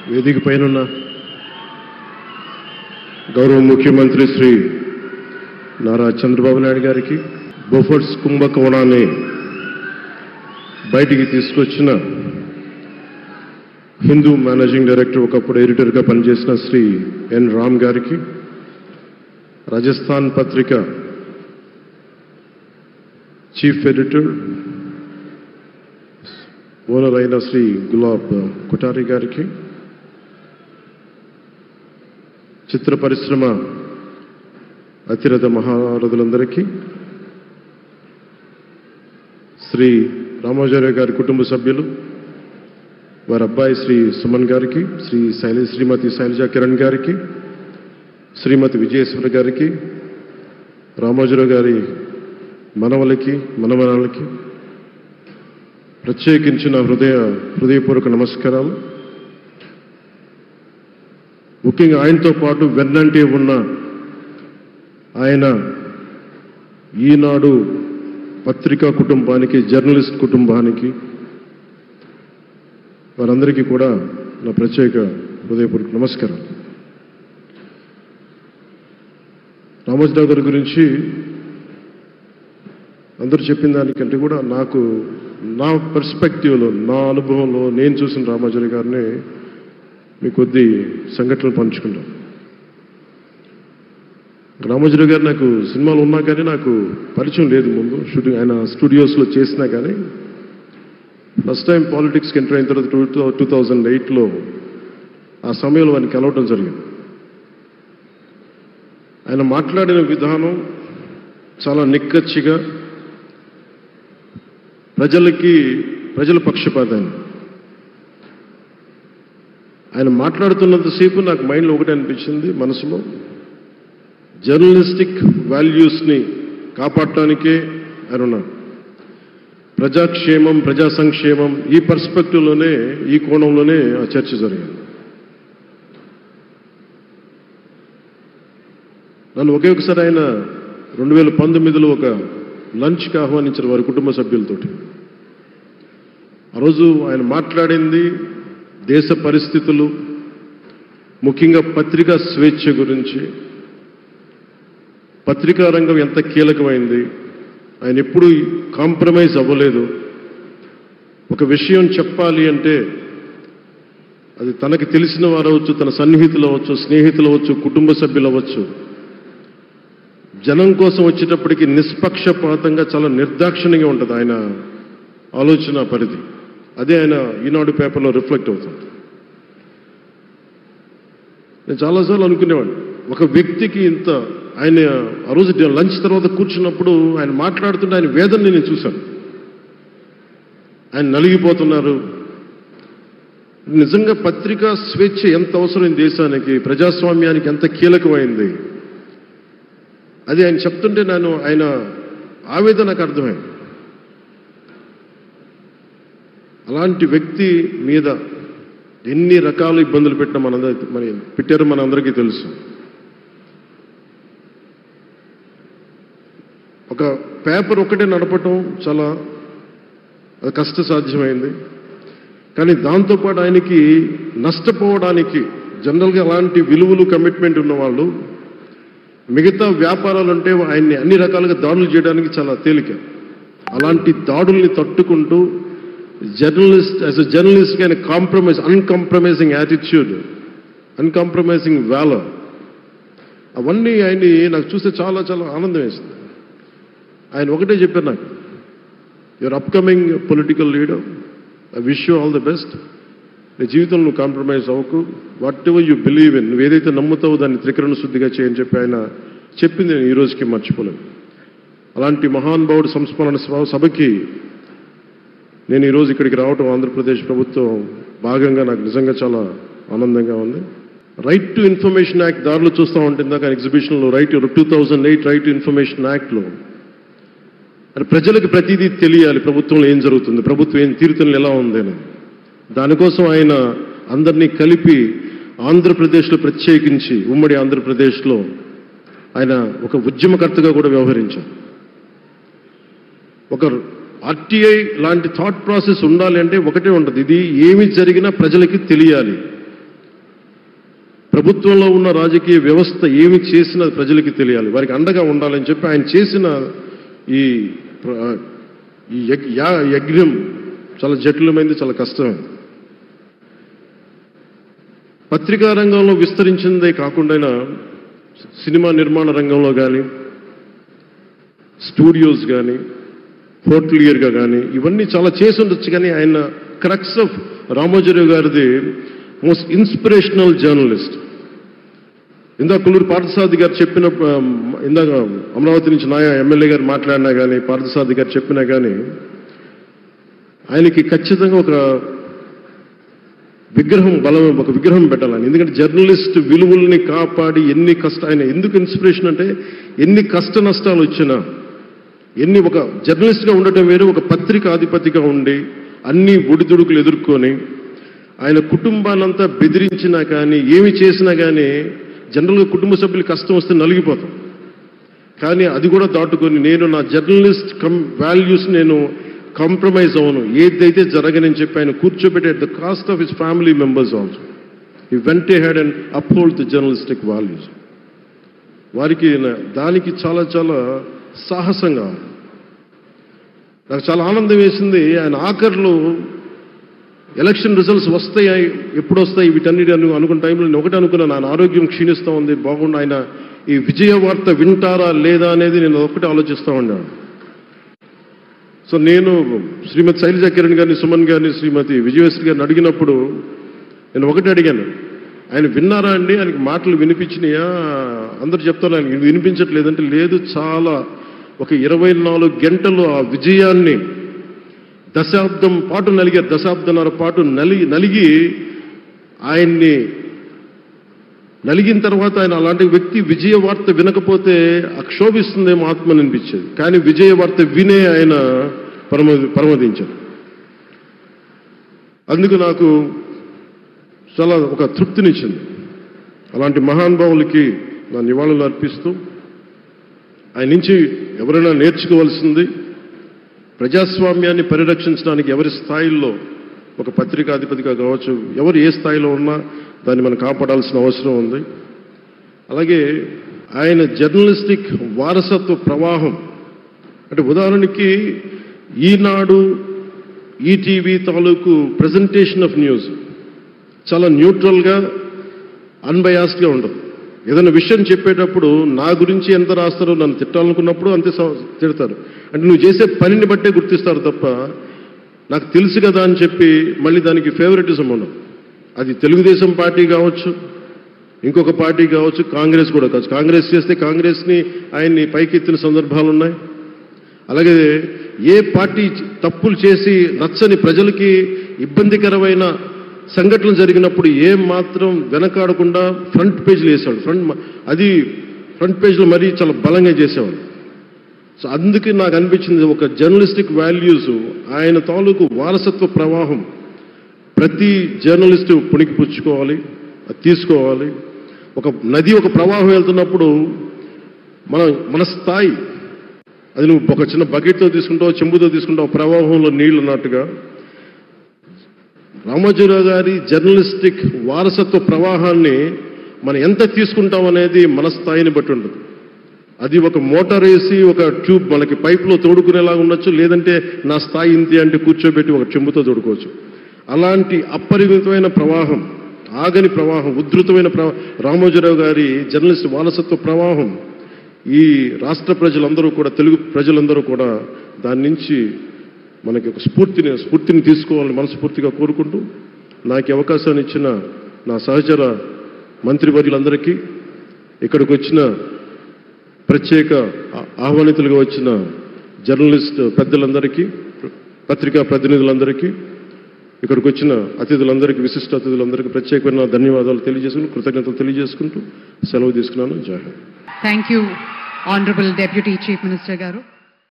వేదిక పైనున్న గౌరవ ముఖ్యమంత్రి శ్రీ నారా చంద్రబాబు నాయుడు గారికి, బోఫోర్స్ కుంభకోణాన్ని బయటికి తీసుకొచ్చిన హిందూ మేనేజింగ్ డైరెక్టర్, ఒకప్పుడు ఎడిటర్గా పనిచేసిన శ్రీ ఎన్ రామ్ గారికి, రాజస్థాన్ పత్రిక చీఫ్ ఎడిటర్ ఓనర్ అయిన శ్రీ గులాబ్ కొఠారి గారికి, చిత్ర పరిశ్రమ అతిరథ మహారథులందరికీ, శ్రీ రామాచార్య గారి కుటుంబ సభ్యులు, వారి అబ్బాయి శ్రీ సుమన్ గారికి, శ్రీమతి శైలజా కిరణ్ గారికి, శ్రీమతి విజయేశ్వర గారికి, రామాచార్య గారి మనవలకి మనమనాలకి ప్రత్యేకించిన హృదయపూర్వక నమస్కారాలు. ముఖ్యంగా ఆయనతో పాటు వెన్నంటే ఉన్న ఆయన ఈనాడు పత్రికా కుటుంబానికి, జర్నలిస్ట్ కుటుంబానికి, వారందరికీ కూడా నా ప్రత్యేక హృదయపూర్వక నమస్కారం. రామోజీరావు గారి గురించి అందరూ చెప్పిన దానికంటే కూడా నాకు నా పర్స్పెక్టివ్లో, నా అనుభవంలో నేను చూసిన రామాచార్య గారిని మీ కొద్ది సంఘటనలు పంచుకుంటాను. రామాచార్య గారు నాకు సినిమాలు ఉన్నా కానీ నాకు పరిచయం లేదు. ముందు షూటింగ్ ఆయన స్టూడియోస్లో చేసినా కానీ ఫస్ట్ టైం పాలిటిక్స్కి ఎంటర్ అయిన తర్వాత 2008లో ఆ సమయంలో ఆయన కలవటం జరిగింది. ఆయన మాట్లాడిన విధానం చాలా నిక్కచ్చిగా, ప్రజల పక్షపాతాన్ని. ఆయన మాట్లాడుతున్నంతసేపు నాకు మైండ్లో ఒకటే అనిపించింది, మనసులో జర్నలిస్టిక్ వాల్యూస్ని కాపాడటానికే ఆయన ఉన్నారు. ప్రజాక్షేమం, ప్రజా సంక్షేమం, ఈ పర్స్పెక్టివ్లోనే, ఈ కోణంలోనే ఆ చర్చ జరిగింది. నన్ను ఒకే ఒకసారి ఆయన 2019లో ఒక లంచ్కి ఆహ్వానించారు వారి కుటుంబ సభ్యులతోటి. ఆ రోజు ఆయన మాట్లాడింది దేశ పరిస్థితులు, ముఖ్యంగా పత్రికా స్వేచ్ఛ గురించి, పత్రికా రంగం ఎంత కీలకమైంది. ఆయన ఎప్పుడూ కాంప్రమైజ్ అవ్వలేదు. ఒక విషయం చెప్పాలి అంటే అది తనకి తెలిసిన వారు అవ్వచ్చు, తన సన్నిహితులు అవ్వచ్చు, స్నేహితులు అవ్వచ్చు, కుటుంబ సభ్యులు అవ్వచ్చు, జనం కోసం వచ్చేటప్పటికి నిష్పక్షపాతంగా చాలా నిర్దాక్షిణ్యంగా ఉంటుంది ఆయన ఆలోచన పరిధి. అదే ఆయన ఈనాడు పేపర్లో రిఫ్లెక్ట్ అవుతుంది. నేను చాలాసార్లు అనుకునేవాడిని, ఒక వ్యక్తికి ఇంత, ఆయన ఆ రోజు లంచ్ తర్వాత కూర్చున్నప్పుడు ఆయన మాట్లాడుతుంటే ఆయన వేదనని నేను చూశాను. ఆయన నలిగిపోతున్నారు. నిజంగా పత్రికా స్వేచ్ఛ ఎంత అవసరం దేశానికి, ప్రజాస్వామ్యానికి ఎంత కీలకమైంది, అది ఆయన చెప్తుంటే ఆయన ఆవేదన నాకు అర్థమైంది. అలాంటి వ్యక్తి మీద ఎన్ని రకాల ఇబ్బందులు పెట్టారో మనందరికీ తెలుసు. ఒక పేపర్ ఒకటే నడపటం చాలా కష్టసాధ్యమైంది. కానీ దాంతోపాటు ఆయనకి నష్టపోవడానికి, జనరల్గా అలాంటి విలువలు, కమిట్మెంట్ ఉన్నవాళ్ళు మిగతా వ్యాపారాలు అంటే ఆయన్ని అన్ని రకాలుగా దాడులు చేయడానికి చాలా తేలిక. అలాంటి దాడుల్ని తట్టుకుంటూ యాజ్ ఎ జర్నలిస్ట్ ఆయన అన్కాంప్రమైజింగ్ యాటిట్యూడ్, అన్కాంప్రమైజింగ్ వాలర్, అవన్నీ ఆయన్ని నాకు చూస్తే చాలా చాలా ఆనందం వేస్తుంది. ఆయన ఒకటే చెప్పారు నాకు, your upcoming political leader, I wish you all the best. నీ జీవితంలో నువ్వు కాంప్రమైజ్ అవ్వకు, what ever you believe in, నువ్వు ఏదైతే నమ్ముతావో దాన్ని త్రికరణ శుద్ధిగా చేయని చెప్పి ఆయన చెప్పింది నేను ఈ రోజుకి మర్చిపోలేను. అలాంటి మహానుభావుడు సంస్మరణ సభకి నేను ఈరోజు ఇక్కడికి రావటం, ఆంధ్రప్రదేశ్ ప్రభుత్వం భాగంగా నాకు నిజంగా చాలా ఆనందంగా ఉంది. రైట్ టు ఇన్ఫర్మేషన్ యాక్ట్ దారిలో చూస్తూ ఉంటే ఇందాక ఎగ్జిబిషన్లో 2008 రైట్ టు ఇన్ఫర్మేషన్ యాక్ట్లో ప్రజలకు ప్రతిదీ తెలియాలి, ప్రభుత్వంలో ఏం జరుగుతుంది, ప్రభుత్వం ఏం తీరుతలు ఎలా ఉంది అని. దానికోసం ఆయన అందరినీ కలిపి ఆంధ్రప్రదేశ్లో, ప్రత్యేకించి ఉమ్మడి ఆంధ్రప్రదేశ్లో ఆయన ఒక ఉద్యమకర్తగా కూడా వ్యవహరించారు. ఒక ఆర్టీఐ లాంటి థాట్ ప్రాసెస్ ఉండాలి అంటే ఒకటే ఉంటుంది, ఇది ఏమి జరిగినా ప్రజలకి తెలియాలి, ప్రభుత్వంలో ఉన్న రాజకీయ వ్యవస్థ ఏమి చేసినా ప్రజలకి తెలియాలి, వారికి అండగా ఉండాలని చెప్పి ఆయన చేసిన ఈ యజ్ఞం చాలా జటిలమైంది, చాలా కష్టమైంది. పత్రికా రంగంలో విస్తరించిందే కాకుండా సినిమా నిర్మాణ రంగంలో కానీ, స్టూడియోస్ కానీ, హోటలియర్గా కానీ ఇవన్నీ చాలా చేసి ఉండొచ్చు. కానీ ఆయన క్రక్స్ ఆఫ్ రామోజీరావు గారిది మోస్ట్ ఇన్స్పిరేషనల్ జర్నలిస్ట్. ఇందాక కొల్లూరు పార్థసారథి గారు చెప్పిన, ఇందాక అమరావతి నుంచి నాయ ఎమ్మెల్యే గారు మాట్లాడినా కానీ, పార్థసారథి గారు చెప్పినా కానీ ఆయనకి ఖచ్చితంగా ఒక విగ్రహం పెట్టాలని. ఎందుకంటే జర్నలిస్ట్ విలువల్ని కాపాడి ఆయన ఎందుకు ఇన్స్పిరేషన్ అంటే ఎన్ని కష్ట నష్టాలు వచ్చినా, ఒక జర్నలిస్ట్గా ఉండటం వేరు, ఒక పత్రికాధిపతిగా ఉండి అన్ని ఒడిదుడుకులు ఎదుర్కొని ఆయన కుటుంబాన్నంతా బెదిరించినా కానీ, ఏమి చేసినా కానీ జనరల్గా కుటుంబ సభ్యులు కష్టం వస్తే నలిగిపోతాం. కానీ అది కూడా దాటుకొని నేను నా జర్నలిస్ట్ వాల్యూస్ నేను కాంప్రమైజ్ అవ్వను, ఏదైతే జరగనని చెప్పి ఆయన కూర్చోబెట్టి at the cost of his family members also he vent ahead and uphold the journalistic values. వారికి దానికి చాలా చాలా సాహసంగా నాకు చాలా ఆనందం వేసింది. ఆయన ఆఖరిలో ఎలక్షన్ రిజల్ట్స్ వస్తాయి, ఎప్పుడు వస్తాయి వీటన్నిటి అనుకున్న టైంలో నేను ఒకటి అనుకున్నాను, ఆయన ఆరోగ్యం క్షీణిస్తూ ఉంది, బాగుండా ఆయన ఈ విజయ వార్త వింటారా లేదా అనేది నేను ఒకటి ఆలోచిస్తూ ఉన్నాను. సో నేను శ్రీమతి శైలజా కిరణ్ గారిని, సుమన్ గారిని, శ్రీమతి విజయశ్రీ గారిని అడిగినప్పుడు నేను ఒకటి అడిగాను, ఆయన విన్నారా అండి, ఆయనకి మాటలు వినిపించినాయా? అందరూ చెప్తారు ఆయనకి వినిపించట్లేదంటే, లేదు, చాలా ఒక 24 గంటలు ఆ విజయాన్ని దశాబ్దం పాటు నలిగారు, దశాబ్దన్నర పాటు నలిగి ఆయన్ని నలిగిన తర్వాత ఆయన అలాంటి వ్యక్తి విజయ వార్త వినకపోతే అక్షోభిస్తుందేమో ఆత్మని అనిపించేది. కానీ విజయ వార్త వినే ఆయన పరమదించారు. అందుకు నాకు చాలా ఒక తృప్తినిచ్చింది. అలాంటి మహానుభావులకి నా నివాళులు అర్పిస్తూ ఆయన నుంచి ఎవరైనా నేర్చుకోవాల్సింది, ప్రజాస్వామ్యాన్ని పరిరక్షించడానికి ఎవరి స్థాయిల్లో, ఒక పత్రికాధిపతిగా కావచ్చు, ఎవరు ఏ స్థాయిలో ఉన్నా దాన్ని మనం కాపాడాల్సిన అవసరం ఉంది. అలాగే ఆయన జర్నలిస్టిక్ వారసత్వ ప్రవాహం అంటే ఉదాహరణకి ఈనాడు, ఈటీవీ తాలూకు ప్రజెంటేషన్ ఆఫ్ న్యూస్ చాలా న్యూట్రల్గా, అన్బయాస్డ్గా ఉండదు. ఏదైనా విషయం చెప్పేటప్పుడు నా గురించి ఎంత రాస్తారో, నన్ను తిట్టాలనుకున్నప్పుడు అంతే తిడతారు. అంటే నువ్వు చేసే పనిని బట్టే గుర్తిస్తారు తప్ప నాకు తెలుసు కదా అని చెప్పి మళ్ళీ దానికి ఫేవరెటిజం ఉండదు. అది తెలుగుదేశం పార్టీ కావచ్చు, ఇంకొక పార్టీ కావచ్చు, కాంగ్రెస్ కూడా కావచ్చు. కాంగ్రెస్ చేస్తే కాంగ్రెస్ని ఆయన్ని పైకెత్తిన సందర్భాలు ఉన్నాయి. అలాగే ఏ పార్టీ తప్పులు చేసి నచ్చని ప్రజలకి ఇబ్బందికరమైన సంఘటనలు జరిగినప్పుడు ఏం మాత్రం వెనకాడకుండా ఫ్రంట్ పేజీలు వేసేవాడు. ఫ్రంట్ పేజీలో మరీ చాలా బలంగా చేసేవాడు. సో అందుకే నాకు అనిపించింది ఒక జర్నలిస్టిక్ వాల్యూస్, ఆయన తాలూకు వారసత్వ ప్రవాహం ప్రతి జర్నలిస్టు పుణికిపుచ్చుకోవాలి, అది తీసుకోవాలి. ఒక నది ఒక ప్రవాహం వెళ్తున్నప్పుడు మన స్థాయి, అది నువ్వు ఒక చిన్న బకెట్తో తీసుకుంటావు, చెంబుతో తీసుకుంటావు, ప్రవాహంలో నీళ్లు అన్నట్టుగా రామోజీరావు గారి జర్నలిస్టిక్ వారసత్వ ప్రవాహాన్ని మనం ఎంత తీసుకుంటాం అనేది మన స్థాయిని బట్టి ఉంటుంది. అది ఒక మోటార్ వేసి ఒక ట్యూబ్ మనకి పైప్లో తోడుకునేలాగా ఉండొచ్చు, లేదంటే నా స్థాయి ఇంతే అంటే కూర్చోబెట్టి ఒక చెంబుతో తోడుకోవచ్చు. అలాంటి అపరిమితమైన ప్రవాహం, ఆగని ప్రవాహం, ఉధృతమైన రామోజీరావు గారి జర్నలిస్ట్ వారసత్వ ప్రవాహం ఈ రాష్ట్ర ప్రజలందరూ కూడా, తెలుగు ప్రజలందరూ కూడా దాని నుంచి మనకి ఒక స్ఫూర్తిని తీసుకోవాలని మనస్ఫూర్తిగా కోరుకుంటూ, నాకు అవకాశాన్ని ఇచ్చిన నా సహచర మంత్రివర్యులందరికీ, ఇక్కడికి వచ్చిన ప్రత్యేక ఆహ్వానితులుగా వచ్చిన జర్నలిస్ట్ పెద్దలందరికీ, పత్రికా ప్రతినిధులందరికీ, ఇక్కడికి వచ్చిన అతిథులందరికీ, విశిష్ట అతిథులందరికీ ప్రత్యేకమైన ధన్యవాదాలు తెలియజేసుకుంటూ, కృతజ్ఞతలు తెలియజేసుకుంటూ సెలవు తీసుకున్నాను. జై Hind. Thank you honourable deputy chief minister గారు.